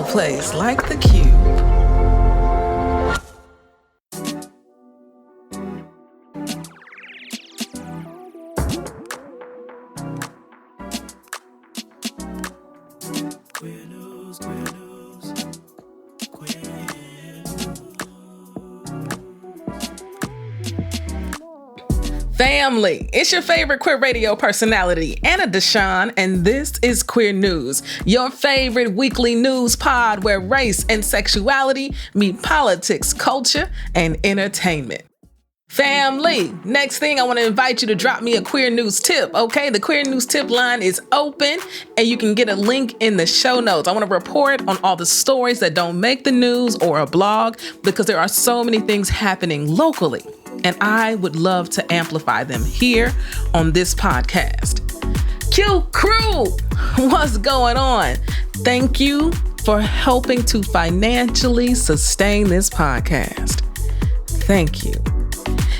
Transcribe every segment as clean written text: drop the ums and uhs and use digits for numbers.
no place like the Q. Family, it's your favorite queer radio personality, Anna DeShawn, and this is Queer News, your favorite weekly news pod where race and sexuality meet politics, culture, and entertainment. Family, next thing I want to invite you to drop me a queer news tip, okay? The queer news tip line is open and you can get a link in the show notes. I want to report on all the stories that don't make the news or a blog because there are so many things happening locally. And I would love to amplify them here on this podcast. QCrew, what's going on? Thank you for helping to financially sustain this podcast. Thank you.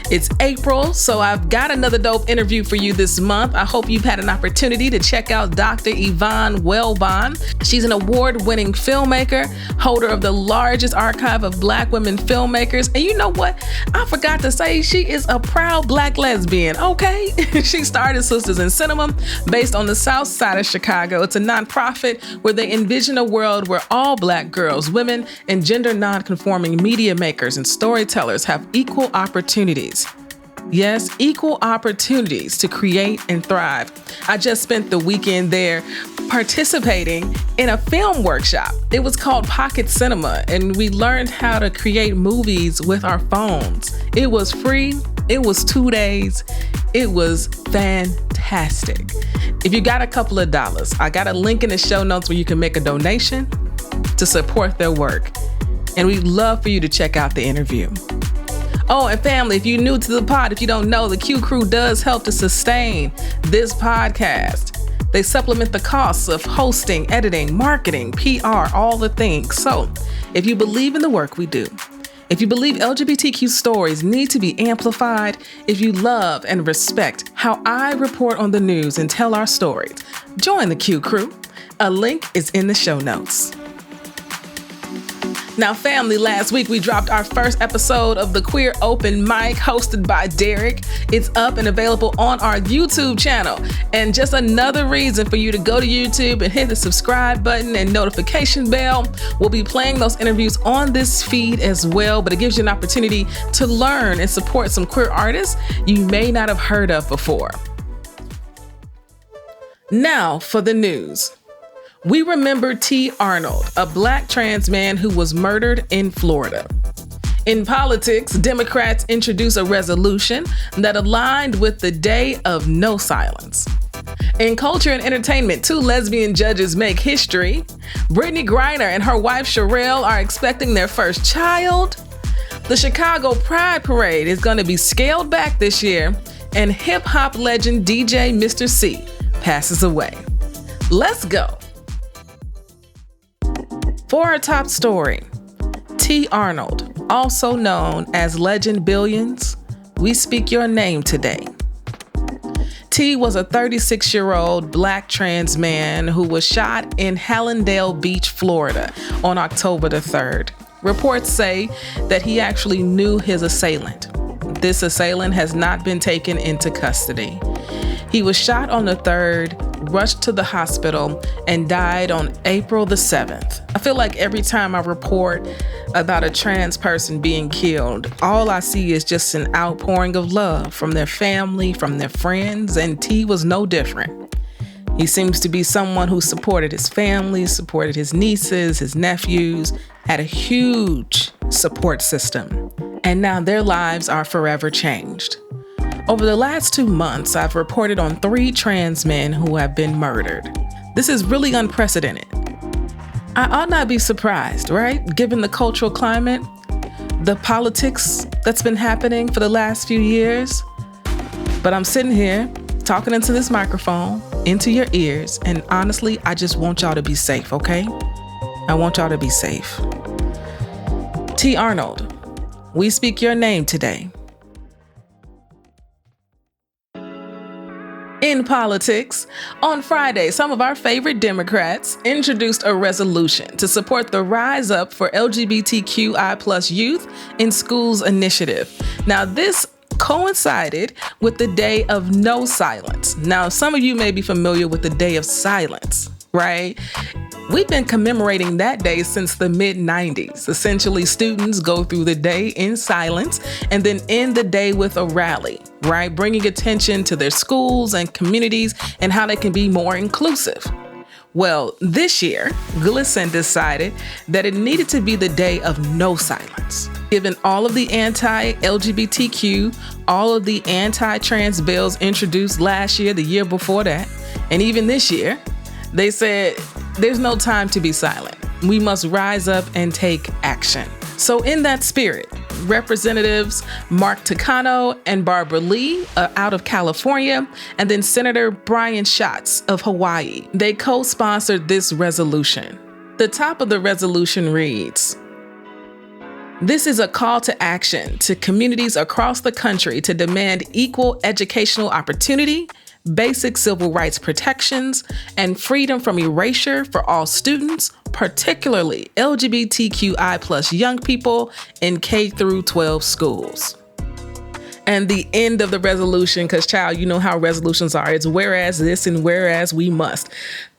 It's April, so I've got another dope interview for you this month. I hope you've had an opportunity to check out Dr. Yvonne Welbon. She's an award-winning filmmaker, holder of the largest archive of Black women filmmakers. And you know what? I forgot to say she is a proud Black lesbian, okay? She started Sisters in Cinema based on the South Side of Chicago. It's a nonprofit where they envision a world where all Black girls, women, and gender non-conforming media makers and storytellers have equal opportunities. Yes, equal opportunities to create and thrive. I just spent the weekend there participating in a film workshop. It was called Pocket Cinema, and we learned how to create movies with our phones. It was free. It was 2 days. It was fantastic. If you got a couple of dollars, I got a link in the show notes where you can make a donation to support their work. And we'd love for you to check out the interview. Oh, and family, if you're new to the pod, if you don't know, the QCrew does help to sustain this podcast. They supplement the costs of hosting, editing, marketing, PR, all the things. So if you believe in the work we do, if you believe LGBTQ stories need to be amplified, if you love and respect how I report on the news and tell our stories, join the QCrew. A link is in the show notes. Now, family, last week we dropped our first episode of the Queer Open Mic hosted by Derek. It's up and available on our YouTube channel. And just another reason for you to go to YouTube and hit the subscribe button and notification bell. We'll be playing those interviews on this feed as well, but it gives you an opportunity to learn and support some queer artists you may not have heard of before. Now for the news. We remember Tee Arnold, a Black trans man who was murdered in Florida. In politics, Democrats introduced a resolution that aligned with the Day of No Silence. In culture and entertainment, 2 lesbian judges make history. Brittney Griner and her wife Cherrelle are expecting their first child. The Chicago Pride Parade is going to be scaled back this year, and hip-hop legend DJ Mister Cee passes away. Let's go. For our top story, Tee Arnold, also known as Legend Billions, we speak your name today. Tee was a 36-year-old Black trans man who was shot in Hallandale Beach, Florida on October the 3rd. Reports say that he actually knew his assailant. This assailant has not been taken into custody. He was shot on the 3rd, rushed to the hospital, and died on April the 7th. I feel like every time I report about a trans person being killed, all I see is just an outpouring of love from their family, from their friends, and Tee was no different. He seems to be someone who supported his family, supported his nieces, his nephews, had a huge support system, and now their lives are forever changed. Over the last 2 months, I've reported on 3 trans men who have been murdered. This is really unprecedented. I ought not be surprised, right? Given the cultural climate, the politics that's been happening for the last few years. But I'm sitting here talking into this microphone, into your ears, and honestly, I just want y'all to be safe, okay? I want y'all to be safe. Tee Arnold, we speak your name today. In politics, on Friday, some of our favorite Democrats introduced a resolution to support the Rise Up for LGBTQI+ Youth in Schools initiative. Now, this coincided with the Day of No Silence. Now, some of you may be familiar with the Day of Silence, right? We've been commemorating that day since the mid-90s. Essentially, students go through the day in silence and then end the day with a rally, right? Bringing attention to their schools and communities and how they can be more inclusive. Well, this year, GLSEN decided that it needed to be the Day of No Silence. Given all of the anti-LGBTQ, all of the anti-trans bills introduced last year, the year before that, and even this year, they said, there's no time to be silent. We must rise up and take action. So in that spirit, Representatives Mark Takano and Barbara Lee out of California, and then Senator Brian Schatz of Hawaii, they co-sponsored this resolution. The top of the resolution reads, "This is a call to action to communities across the country to demand equal educational opportunity, basic civil rights protections, and freedom from erasure for all students, particularly LGBTQI+ young people in K-12 schools." And the end of the resolution, because child, you know how resolutions are. It's whereas this and whereas we must.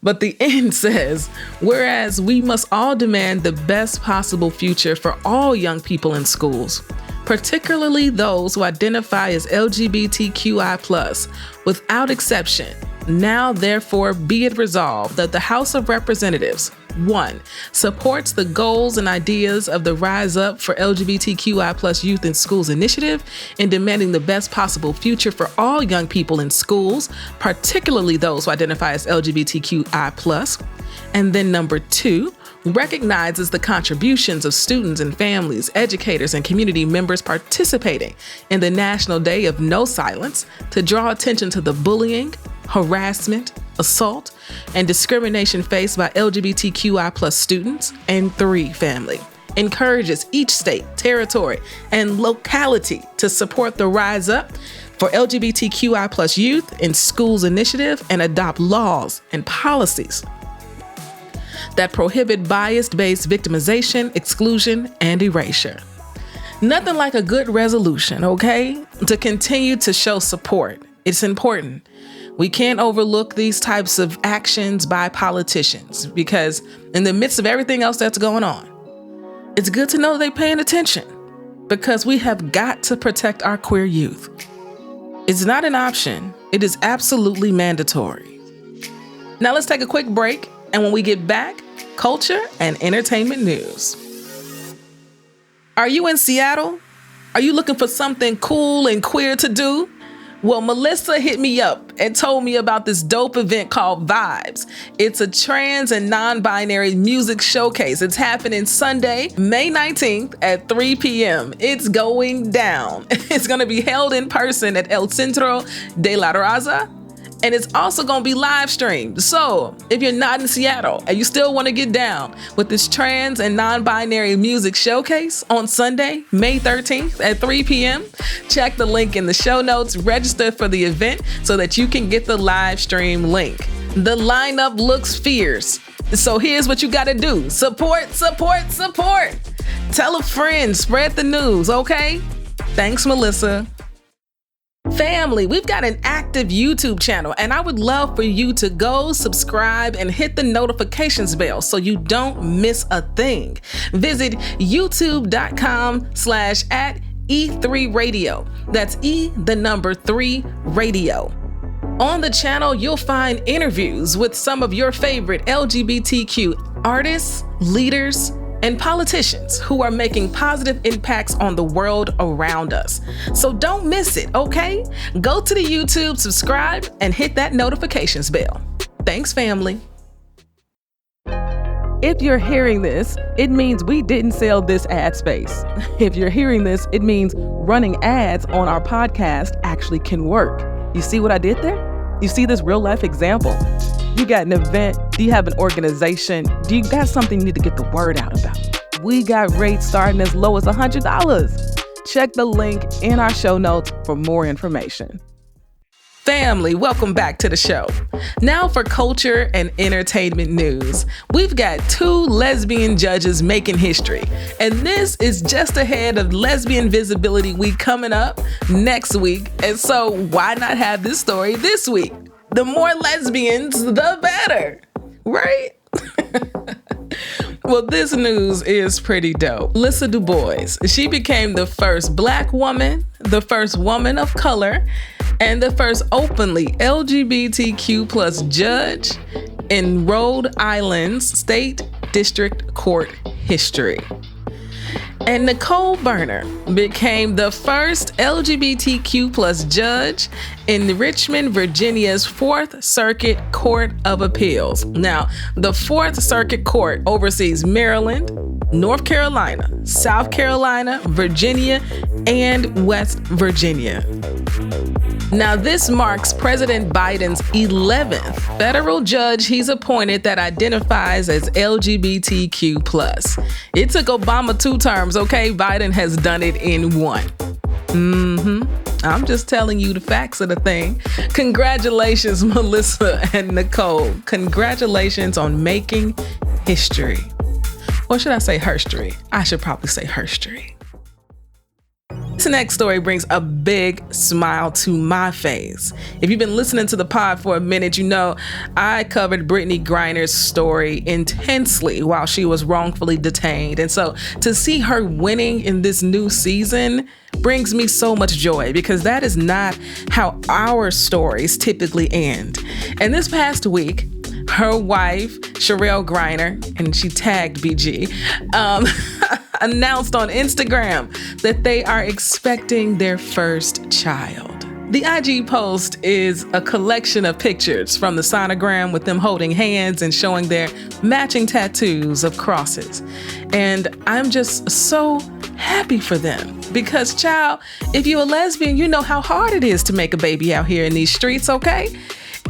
But the end says, whereas we must all demand the best possible future for all young people in schools, particularly those who identify as LGBTQI+, without exception. Now, therefore, be it resolved that the House of Representatives, 1, supports the goals and ideas of the Rise Up for LGBTQI+ Youth in Schools initiative in demanding the best possible future for all young people in schools, particularly those who identify as LGBTQI+. And then number 2, recognizes the contributions of students and families, educators, and community members participating in the National Day of No Silence to draw attention to the bullying, harassment, assault, and discrimination faced by LGBTQI+ students. And 3, family, encourages each state, territory, and locality to support the Rise Up for LGBTQI+ Youth in Schools initiative and adopt laws and policies that prohibit bias-based victimization, exclusion, and erasure. Nothing like a good resolution, okay? To continue to show support. It's important. We can't overlook these types of actions by politicians because in the midst of everything else that's going on, it's good to know they're paying attention because we have got to protect our queer youth. It's not an option. It is absolutely mandatory. Now let's take a quick break. And when we get back, culture and entertainment news. Are you in Seattle? Are you looking for something cool and queer to do? Well, Melissa hit me up and told me about this dope event called Vibes. It's a trans and non-binary music showcase. It's happening Sunday, May 19th at 3 p.m. It's going down. It's going to be held in person at El Centro de la Raza. And it's also going to be live streamed. So if you're not in Seattle and you still want to get down with this trans and non-binary music showcase on Sunday, May 13th at 3 p.m., check the link in the show notes, register for the event so that you can get the live stream link. The lineup looks fierce. So here's what you got to do. Support, support, support. Tell a friend, spread the news, okay? Thanks, Melissa. Family, we've got an active YouTube channel and I would love for you to go subscribe and hit the notifications bell so you don't miss a thing. Visit youtube.com/@E3Radio. That's E3 Radio. On the channel, you'll find interviews with some of your favorite LGBTQ artists, leaders, and politicians who are making positive impacts on the world around us. So don't miss it, okay? Go to the YouTube, subscribe, and hit that notifications bell. Thanks, family. If you're hearing this, it means we didn't sell this ad space. If you're hearing this, it means running ads on our podcast actually can work. You see what I did there? You see this real life example? You got an event, do you have an organization, do you got something you need to get the word out about? We got rates starting as low as $100. Check the link in our show notes for more information. Family, welcome back to the show. Now for culture and entertainment news. We've got 2 lesbian judges making history, and this is just ahead of Lesbian Visibility Week coming up next week. And so why not have this story this week? The more lesbians, the better, right? Well, this news is pretty dope. Lissa Du Bois, she became the first Black woman, the first woman of color, and the first openly LGBTQ plus judge in Rhode Island's State District Court history. And Nicole Berner became the first LGBTQ plus judge in Richmond, Virginia's 4th Circuit Court of Appeals. Now, the 4th Circuit Court oversees Maryland, North Carolina, South Carolina, Virginia, and West Virginia. Now, this marks President Biden's 11th federal judge he's appointed that identifies as LGBTQ+. It took Obama 2 terms, okay? Biden has done it in 1. I'm just telling you the facts of the thing. Congratulations, Melissa and Nicole. Congratulations on making history. Or should I say herstory? I should probably say herstory. This next story brings a big smile to my face. If you've been listening to the pod for a minute, you know I covered Brittney Griner's story intensely while she was wrongfully detained. And so to see her winning in this new season brings me so much joy, because that is not how our stories typically end. And this past week, her wife, Cherrelle Griner, and she tagged BG, announced on Instagram that they are expecting their first child. The IG post is a collection of pictures from the sonogram with them holding hands and showing their matching tattoos of crosses. And I'm just so happy for them because, child, if you're a lesbian, you know how hard it is to make a baby out here in these streets, okay?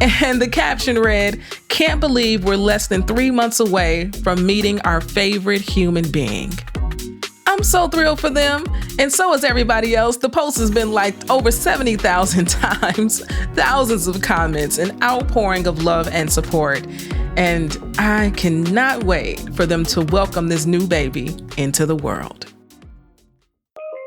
And the caption read, "Can't believe we're less than 3 months away from meeting our favorite human being." I'm so thrilled for them, and so is everybody else. The post has been liked over 70,000 times, thousands of comments, an outpouring of love and support. And I cannot wait for them to welcome this new baby into the world.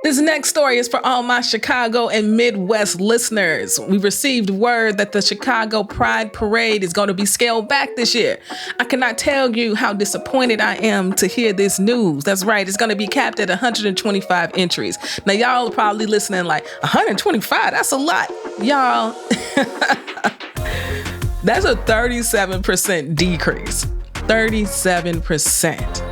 This next story is for all my Chicago and Midwest listeners. We received word that the Chicago Pride Parade is going to be scaled back this year. I cannot tell you how disappointed I am to hear this news. That's right, it's going to be capped at 125 entries. Now, y'all are probably listening like, 125? That's a lot. Y'all, that's a 37% decrease. 37%.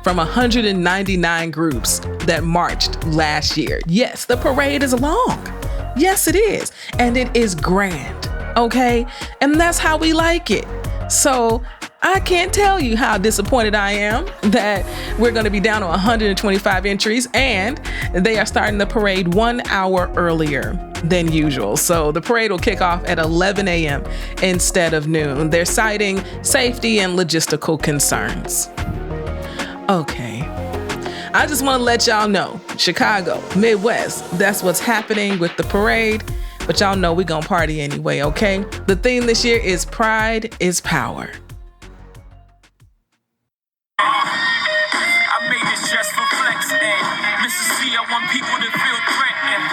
From 199 groups that marched last year. Yes, the parade is long. Yes, it is. And it is grand, okay? And that's how we like it. So I can't tell you how disappointed I am that we're going to be down to 125 entries, and they are starting the parade 1 hour earlier than usual. So the parade will kick off at 11 a.m. instead of noon. They're citing safety and logistical concerns. Okay, I just want to let y'all know, Chicago, Midwest, that's what's happening with the parade, but y'all know we're going to party anyway, okay? The theme this year is Pride is Power. I made this just for flex, and Mister Cee, I want people to feel threatened.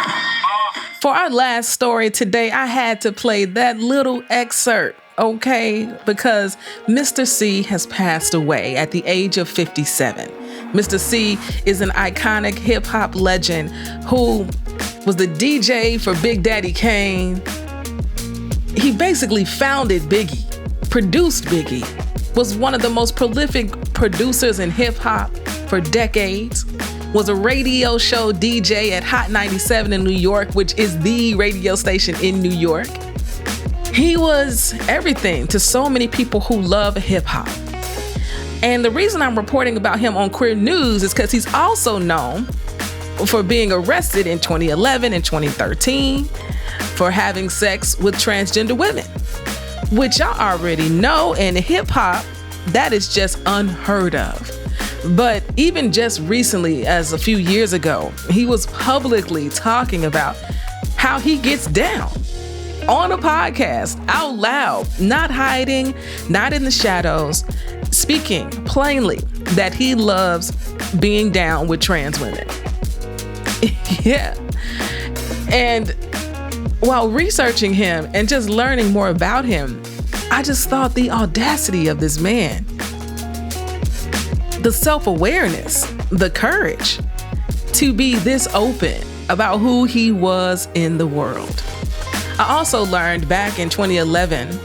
For our last story today, I had to play that little excerpt. Okay, because Mister Cee has passed away at the age of 57. Mister Cee is an iconic hip hop legend who was the DJ for Big Daddy Kane. He basically founded Biggie, produced Biggie, was one of the most prolific producers in hip hop for decades, was a radio show DJ at Hot 97 in New York, which is the radio station in New York. He was everything to so many people who love hip hop. And the reason I'm reporting about him on Queer News is because he's also known for being arrested in 2011 and 2013 for having sex with transgender women, which y'all already know in hip hop, that is just unheard of. But even just recently, as a few years ago, he was publicly talking about how he gets down. on a podcast, out loud, not hiding, not in the shadows, speaking plainly that he loves being down with trans women. Yeah. And while researching him and just learning more about him, I just thought the audacity of this man, the self-awareness, the courage to be this open about who he was in the world. I also learned back in 2011,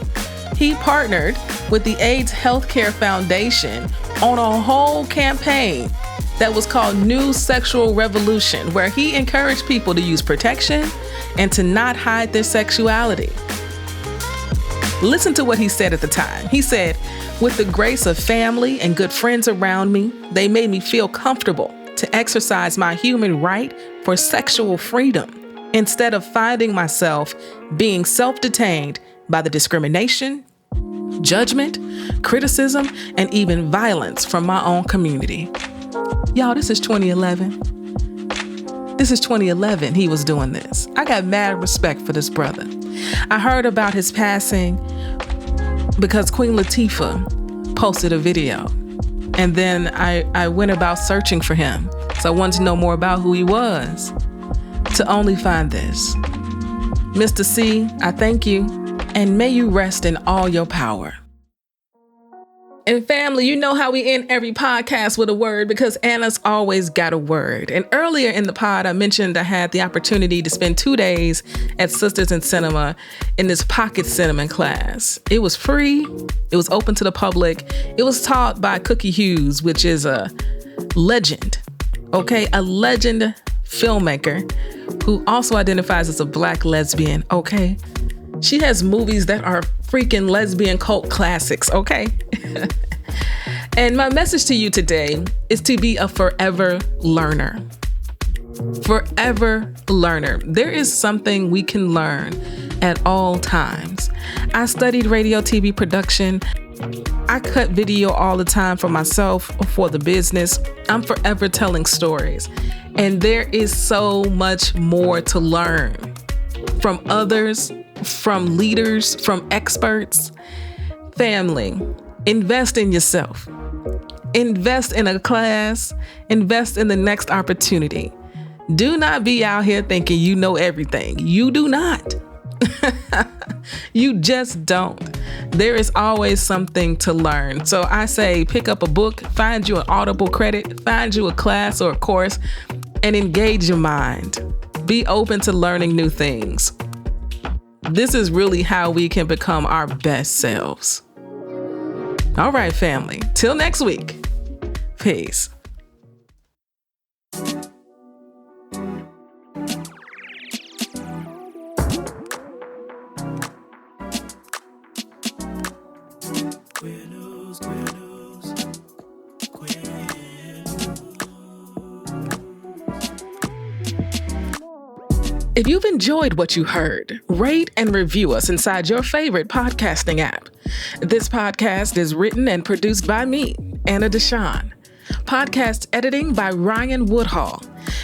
he partnered with the AIDS Healthcare Foundation on a whole campaign that was called New Sexual Revolution, where he encouraged people to use protection and to not hide their sexuality. Listen to what he said at the time. He said, "With the grace of family and good friends around me, they made me feel comfortable to exercise my human right for sexual freedom instead of finding myself being self-detained by the discrimination, judgment, criticism, and even violence from my own community." Y'all, this is 2011. This is 2011 he was doing this. I got mad respect for this brother. I heard about his passing because Queen Latifah posted a video. And then I went about searching for him. So I wanted to know more about who he was, to only find this. Mr. Cee, I thank you, and may you rest in all your power. And family, you know how we end every podcast with a word, because Anna's always got a word. And earlier in the pod, I mentioned I had the opportunity to spend 2 days at Sisters in Cinema in this pocket cinema class. It was free. It was open to the public. It was taught by Cookie Hughes, which is a legend, okay? A legend filmmaker who also identifies as a Black lesbian, okay? She has movies that are freaking lesbian cult classics, okay? And my message to you today is to be a forever learner. Forever learner. There is something we can learn at all times. I studied radio, TV production. I cut video all the time for myself, for the business. I'm forever telling stories. And there is so much more to learn from others, from leaders, from experts. Family, invest in yourself. Invest in a class. Invest in the next opportunity. Do not be out here thinking you know everything. You do not. You just don't. There is always something to learn. So I say pick up a book, find you an Audible credit, find you a class or a course, and engage your mind. Be open to learning new things. This is really how we can become our best selves. All right, family. Till next week. Peace. If you've enjoyed what you heard, rate and review us inside your favorite podcasting app. This podcast is written and produced by me, Anna DeShawn. Podcast editing by Ryan Woodhall.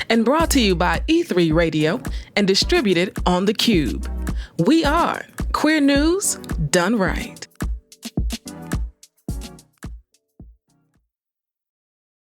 And brought to you by E3 Radio and distributed on The Cube. We are Queer News Done Right.